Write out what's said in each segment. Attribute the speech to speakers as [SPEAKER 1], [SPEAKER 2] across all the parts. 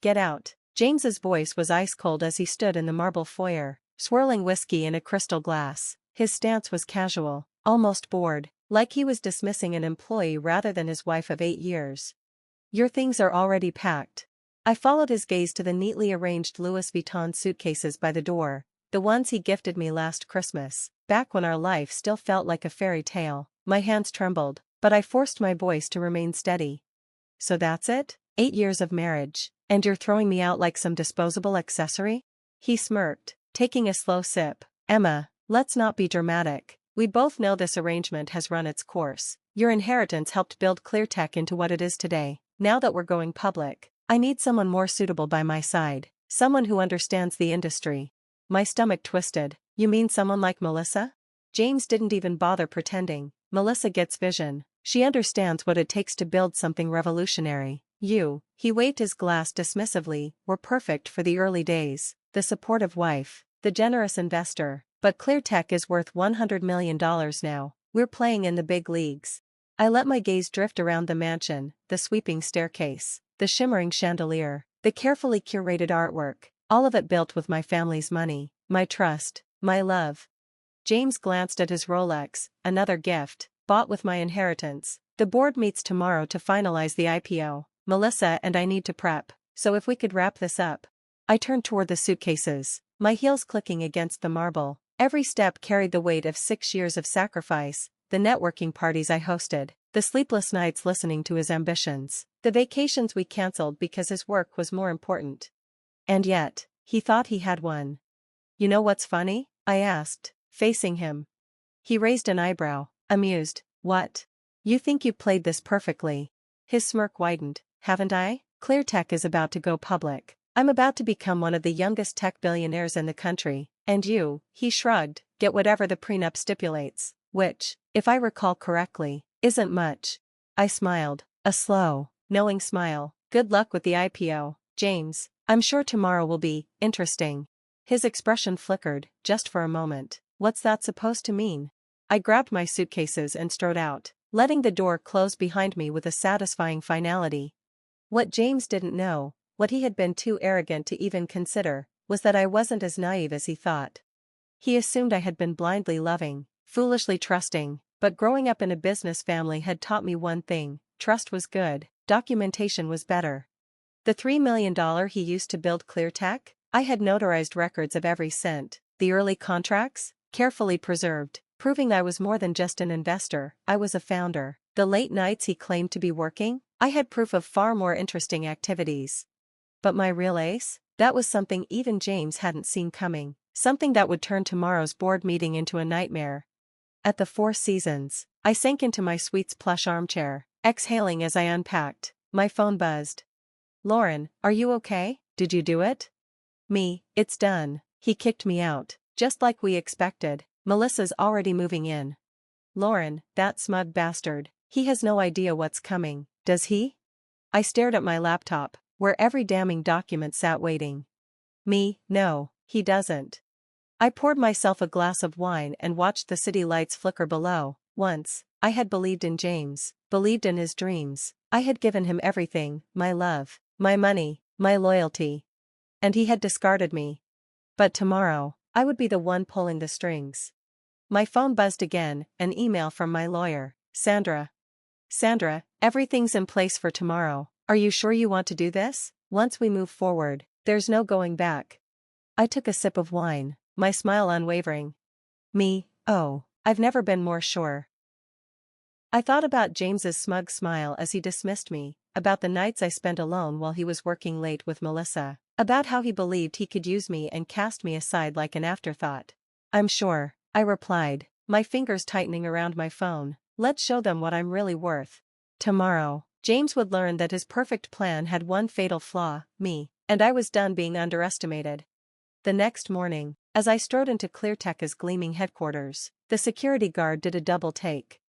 [SPEAKER 1] get out. James's voice was ice cold as he stood in the marble foyer, swirling whiskey in a crystal glass. His stance was casual, almost bored, like he was dismissing an employee rather than his wife of 8 years. Your things are already packed. I followed his gaze to the neatly arranged Louis Vuitton suitcases by the door, the ones he gifted me last Christmas, back when our life still felt like a fairy tale. My hands trembled, but I forced my voice to remain steady. So that's it? 8 years of marriage, and you're throwing me out like some disposable accessory? He smirked, taking a slow sip. Emma, let's not be dramatic. We both know this arrangement has run its course. Your inheritance helped build ClearTech into what it is today. Now that we're going public, I need someone more suitable by my side, someone who understands the industry. My stomach twisted. You mean someone like Melissa? James didn't even bother pretending. Melissa gets vision. She understands what it takes to build something revolutionary. You, he waved his glass dismissively, were perfect for the early days. The supportive wife, the generous investor. But ClearTech is worth $100 million now. We're playing in the big leagues. I let my gaze drift around the mansion, the sweeping staircase, the shimmering chandelier, the carefully curated artwork, all of it built with my family's money, my trust, my love. James glanced at his Rolex, another gift, bought with my inheritance. The board meets tomorrow to finalize the IPO. Melissa and I need to prep, so if we could wrap this up. I turned toward the suitcases, my heels clicking against the marble. Every step carried the weight of 6 years of sacrifice, the networking parties I hosted, the sleepless nights listening to his ambitions, the vacations we canceled because his work was more important. And yet, he thought he had won. You know what's funny? I asked, facing him. He raised an eyebrow, amused. What? You think you played this perfectly? His smirk widened. Haven't I? ClearTech is about to go public. I'm about to become one of the youngest tech billionaires in the country, and you, he shrugged, get whatever the prenup stipulates, which, if I recall correctly, isn't much. I smiled, a slow, knowing smile. Good luck with the IPO, James. I'm sure tomorrow will be interesting. His expression flickered, just for a moment. What's that supposed to mean? I grabbed my suitcases and strode out, letting the door close behind me with a satisfying finality. What James didn't know, what he had been too arrogant to even consider, was that I wasn't as naive as he thought. He assumed I had been blindly loving, foolishly trusting, but growing up in a business family had taught me one thing: trust was good, documentation was better. The $3 million he used to build ClearTech? I had notarized records of every cent, the early contracts, carefully preserved, proving I was more than just an investor, I was a founder. The late nights he claimed to be working? I had proof of far more interesting activities. But my real ace? That was something even James hadn't seen coming, something that would turn tomorrow's board meeting into a nightmare. At the Four Seasons, I sank into my suite's plush armchair, exhaling as I unpacked. My phone buzzed. Lauren, are you okay? Did you do it? Me, it's done. He kicked me out, just like we expected. Melissa's already moving in. Lauren, that smug bastard, he has no idea what's coming, does he? I stared at my laptop, where every damning document sat waiting. Me, no, he doesn't. I poured myself a glass of wine and watched the city lights flicker below. Once, I had believed in James, believed in his dreams. I had given him everything, my love, my money, my loyalty. And he had discarded me. But tomorrow, I would be the one pulling the strings. My phone buzzed again, an email from my lawyer. Sandra, everything's in place for tomorrow. Are you sure you want to do this? Once we move forward, there's no going back. I took a sip of wine, my smile unwavering. Me, oh, I've never been more sure. I thought about James's smug smile as he dismissed me, about the nights I spent alone while he was working late with Melissa, about how he believed he could use me and cast me aside like an afterthought. I'm sure, I replied, my fingers tightening around my phone. Let's show them what I'm really worth. Tomorrow, James would learn that his perfect plan had one fatal flaw, me, and I was done being underestimated. The next morning, as I strode into ClearTech's gleaming headquarters, the security guard did a double take.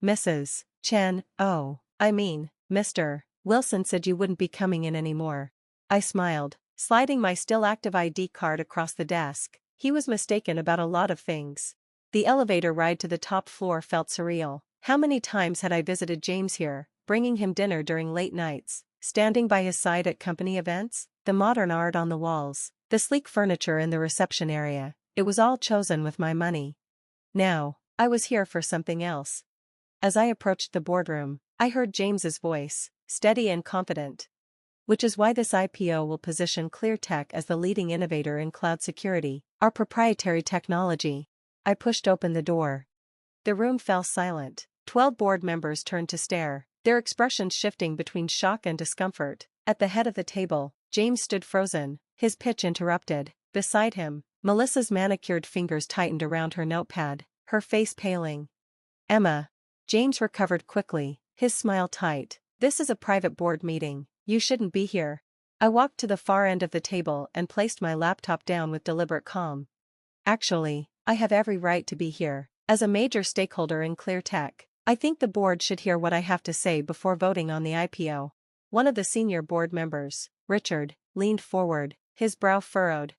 [SPEAKER 1] Mrs. Chen, Mr. Wilson said you wouldn't be coming in anymore. I smiled, sliding my still active ID card across the desk. He was mistaken about a lot of things. The elevator ride to the top floor felt surreal. How many times had I visited James here, bringing him dinner during late nights, standing by his side at company events? the modern art on the walls, the sleek furniture in the reception area, it was all chosen with my money. Now, I was here for something else. As I approached the boardroom, I heard James's voice, steady and confident. Which is why this IPO will position ClearTech as the leading innovator in cloud security, our proprietary technology. I pushed open the door. The room fell silent. 12 board members turned to stare, their expressions shifting between shock and discomfort. At the head of the table, James stood frozen, his pitch interrupted. Beside him, Melissa's manicured fingers tightened around her notepad, her face paling. Emma. James recovered quickly, his smile tight. This is a private board meeting. You shouldn't be here. I walked to the far end of the table and placed my laptop down with deliberate calm. Actually, I have every right to be here. As a major stakeholder in ClearTech, I think the board should hear what I have to say before voting on the IPO. One of the senior board members, Richard, leaned forward, his brow furrowed.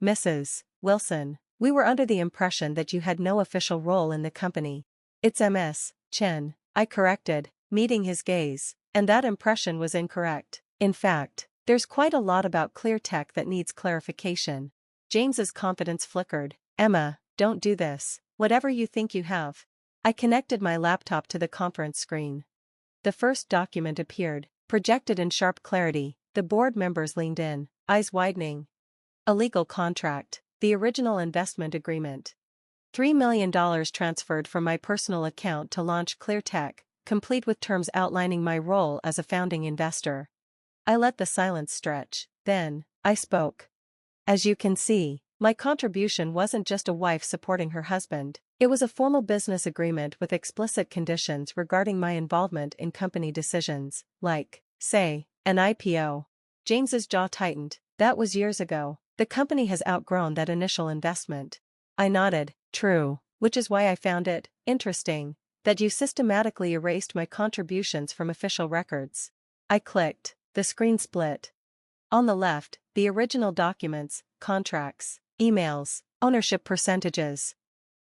[SPEAKER 1] Mrs. Wilson, we were under the impression that you had no official role in the company. It's Ms. Chen, I corrected, meeting his gaze, and that impression was incorrect. In fact, there's quite a lot about ClearTech that needs clarification. James's confidence flickered. Emma, don't do this. Whatever you think you have. I connected my laptop to the conference screen. The first document appeared, projected in sharp clarity. The board members leaned in, eyes widening. A legal contract, the original investment agreement. $3 million transferred from my personal account to launch ClearTech, complete with terms outlining my role as a founding investor. I let the silence stretch, then, I spoke. As you can see, my contribution wasn't just a wife supporting her husband, it was a formal business agreement with explicit conditions regarding my involvement in company decisions, like, say, an IPO. James's jaw tightened. That was years ago. The company has outgrown that initial investment. I nodded. True, which is why I found it interesting that you systematically erased my contributions from official records. I clicked. The screen split. On the left, the original documents, contracts, emails, ownership percentages.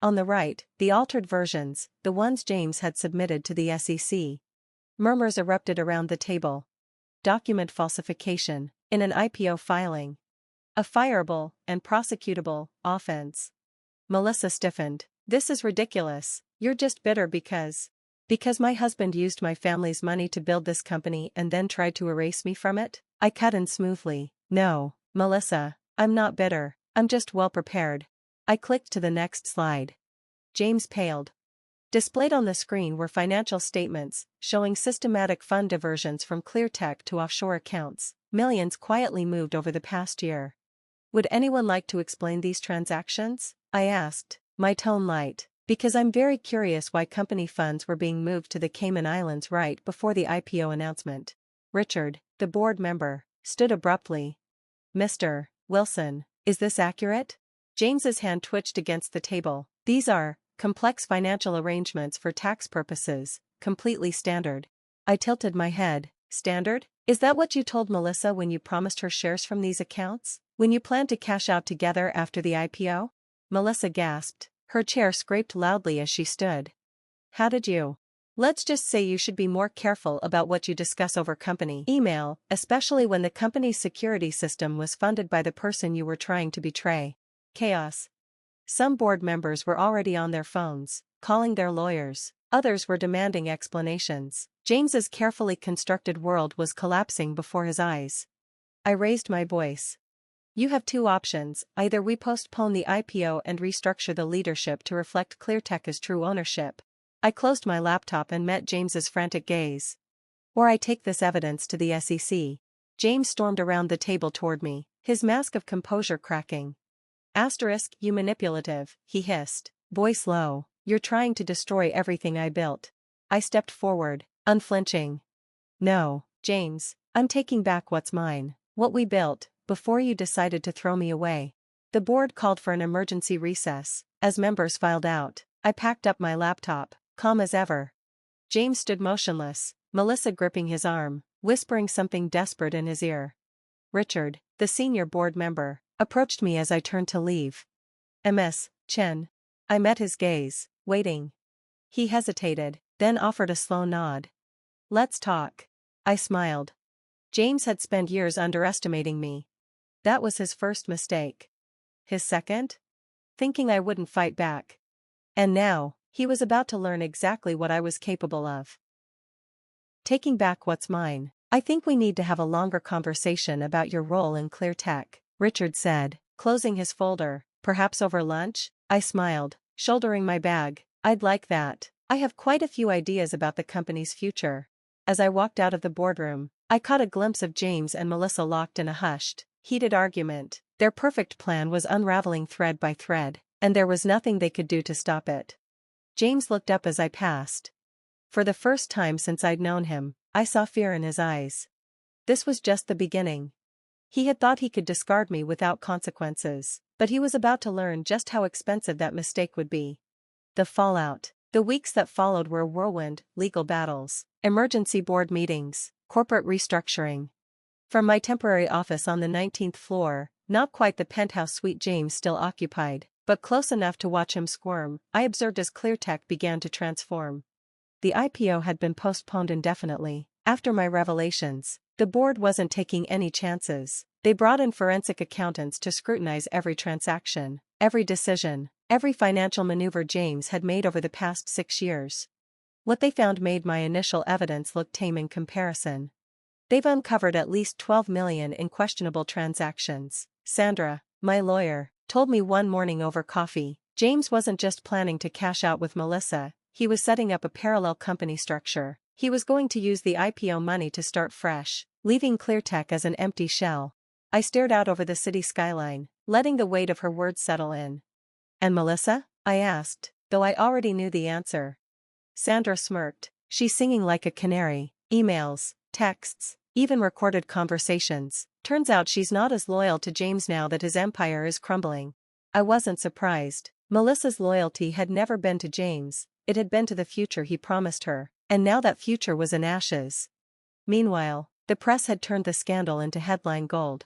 [SPEAKER 1] On the right, the altered versions, the ones James had submitted to the SEC. Murmurs erupted around the table. Document falsification, in an IPO filing. A fireable and prosecutable offense. Melissa stiffened. This is ridiculous. You're just bitter because my husband used my family's money to build this company and then tried to erase me from it? I cut in smoothly. No, Melissa, I'm not bitter, I'm just well prepared. I clicked to the next slide. James paled. Displayed on the screen were financial statements, showing systematic fund diversions from ClearTech to offshore accounts, millions quietly moved over the past year. Would anyone like to explain these transactions? I asked, my tone light, because I'm very curious why company funds were being moved to the Cayman Islands right before the IPO announcement. Richard, the board member, stood abruptly. Mr. Wilson, is this accurate? James's hand twitched against the table. These are complex financial arrangements for tax purposes, completely standard. I tilted my head. Standard? Is that what you told Melissa when you promised her shares from these accounts? When you planned to cash out together after the IPO? Melissa gasped. Her chair scraped loudly as she stood. How did you? Let's just say you should be more careful about what you discuss over company email, especially when the company's security system was funded by the person you were trying to betray. Chaos. Some board members were already on their phones, calling their lawyers. Others were demanding explanations. James's carefully constructed world was collapsing before his eyes. I raised my voice. You have two options, either we postpone the IPO and restructure the leadership to reflect ClearTech as true ownership. I closed my laptop and met James's frantic gaze. Or I take this evidence to the SEC. James stormed around the table toward me, his mask of composure cracking. Asterisk, you manipulative, he hissed, voice low. You're trying to destroy everything I built. I stepped forward, unflinching. No, James, I'm taking back what's mine, what we built, before you decided to throw me away. The board called for an emergency recess. As members filed out, I packed up my laptop, calm as ever. James stood motionless, Melissa gripping his arm, whispering something desperate in his ear. Richard, the senior board member, approached me as I turned to leave. Ms. Chen. I met his gaze, waiting. He hesitated, then offered a slow nod. Let's talk. I smiled. James had spent years underestimating me. That was his first mistake. His second? Thinking I wouldn't fight back. And now, he was about to learn exactly what I was capable of. Taking back what's mine. I think we need to have a longer conversation about your role in clear tech, Richard said, closing his folder. Perhaps over lunch? I smiled, shouldering my bag. I'd like that. I have quite a few ideas about the company's future. As I walked out of the boardroom, I caught a glimpse of James and Melissa locked in a hushed, heated argument. Their perfect plan was unraveling thread by thread, and there was nothing they could do to stop it. James looked up as I passed. For the first time since I'd known him, I saw fear in his eyes. This was just the beginning. He had thought he could discard me without consequences, but he was about to learn just how expensive that mistake would be. The fallout. The weeks that followed were a whirlwind: legal battles, emergency board meetings, corporate restructuring. From my temporary office on the 19th floor, not quite the penthouse suite James still occupied, but close enough to watch him squirm, I observed as ClearTech began to transform. The IPO had been postponed indefinitely. After my revelations, the board wasn't taking any chances. They brought in forensic accountants to scrutinize every transaction, every decision, every financial maneuver James had made over the past 6 years. What they found made my initial evidence look tame in comparison. They've uncovered at least 12 million in questionable transactions. Sandra, my lawyer, told me one morning over coffee. James wasn't just planning to cash out with Melissa, he was setting up a parallel company structure. He was going to use the IPO money to start fresh, leaving ClearTech as an empty shell. I stared out over the city skyline, letting the weight of her words settle in. And Melissa? I asked, though I already knew the answer. Sandra smirked. She's singing like a canary. Emails, texts, even recorded conversations. Turns out she's not as loyal to James now that his empire is crumbling. I wasn't surprised. Melissa's loyalty had never been to James, it had been to the future he promised her, and now that future was in ashes. Meanwhile, the press had turned the scandal into headline gold.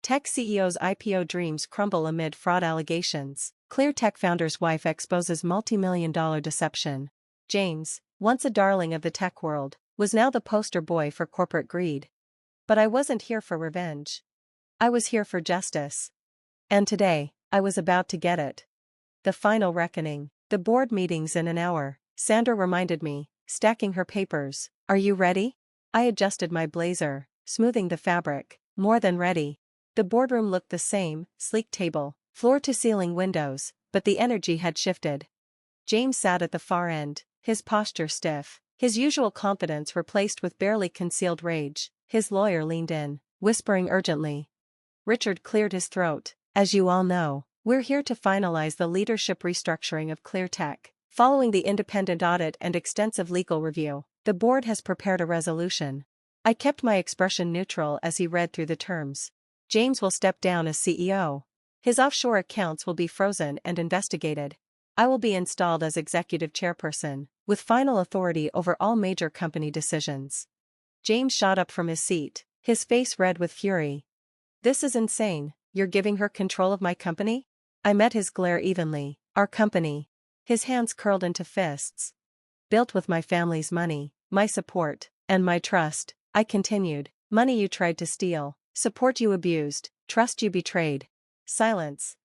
[SPEAKER 1] Tech CEO's IPO dreams crumble amid fraud allegations. ClearTech founder's wife exposes multi-million-dollar deception. James, once a darling of the tech world, was now the poster boy for corporate greed. But I wasn't here for revenge. I was here for justice. And today, I was about to get it. The final reckoning. The board meeting's in an hour, Sandra reminded me, stacking her papers. Are you ready? I adjusted my blazer, smoothing the fabric. More than ready. The boardroom looked the same: sleek table, floor-to-ceiling windows, but the energy had shifted. James sat at the far end, his posture stiff, his usual confidence replaced with barely concealed rage. His lawyer leaned in, whispering urgently. Richard cleared his throat. As you all know, we're here to finalize the leadership restructuring of ClearTech. Following the independent audit and extensive legal review, the board has prepared a resolution. I kept my expression neutral as he read through the terms. James will step down as CEO. His offshore accounts will be frozen and investigated. I will be installed as executive chairperson, with final authority over all major company decisions. James shot up from his seat, his face red with fury. This is insane. You're giving her control of my company? I met his glare evenly. Our company. His hands curled into fists. Built with my family's money, my support, and my trust, I continued. Money you tried to steal, support you abused, trust you betrayed. Silence.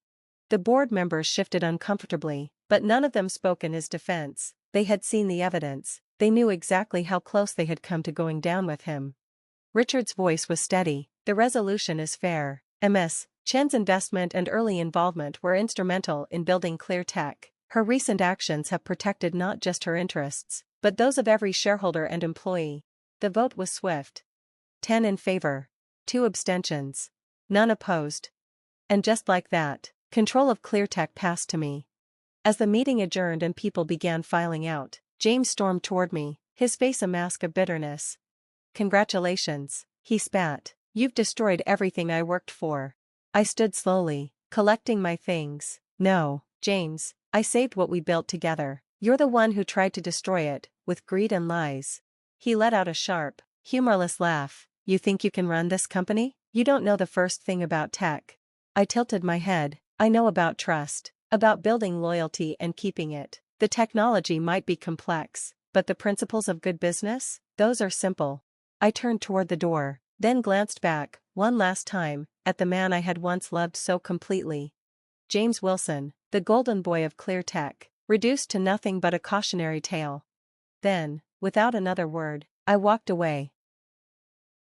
[SPEAKER 1] The board members shifted uncomfortably, but none of them spoke in his defense. They had seen the evidence. They knew exactly how close they had come to going down with him. Richard's voice was steady. The resolution is fair. Ms. Chen's investment and early involvement were instrumental in building ClearTech. Her recent actions have protected not just her interests, but those of every shareholder and employee. The vote was swift. 10 in favor. 2 abstentions. None opposed. And just like that, control of ClearTech passed to me. As the meeting adjourned and people began filing out, James stormed toward me, his face a mask of bitterness. Congratulations, he spat. You've destroyed everything I worked for. I stood slowly, collecting my things. No, James, I saved what we built together. You're the one who tried to destroy it, with greed and lies. He let out a sharp, humorless laugh. You think you can run this company? You don't know the first thing about tech. I tilted my head. I know about trust, about building loyalty and keeping it. The technology might be complex, but the principles of good business, those are simple. I turned toward the door. Then glanced back, one last time, at the man I had once loved so completely. James Wilson, the golden boy of clear tech, reduced to nothing but a cautionary tale. Then, without another word, I walked away,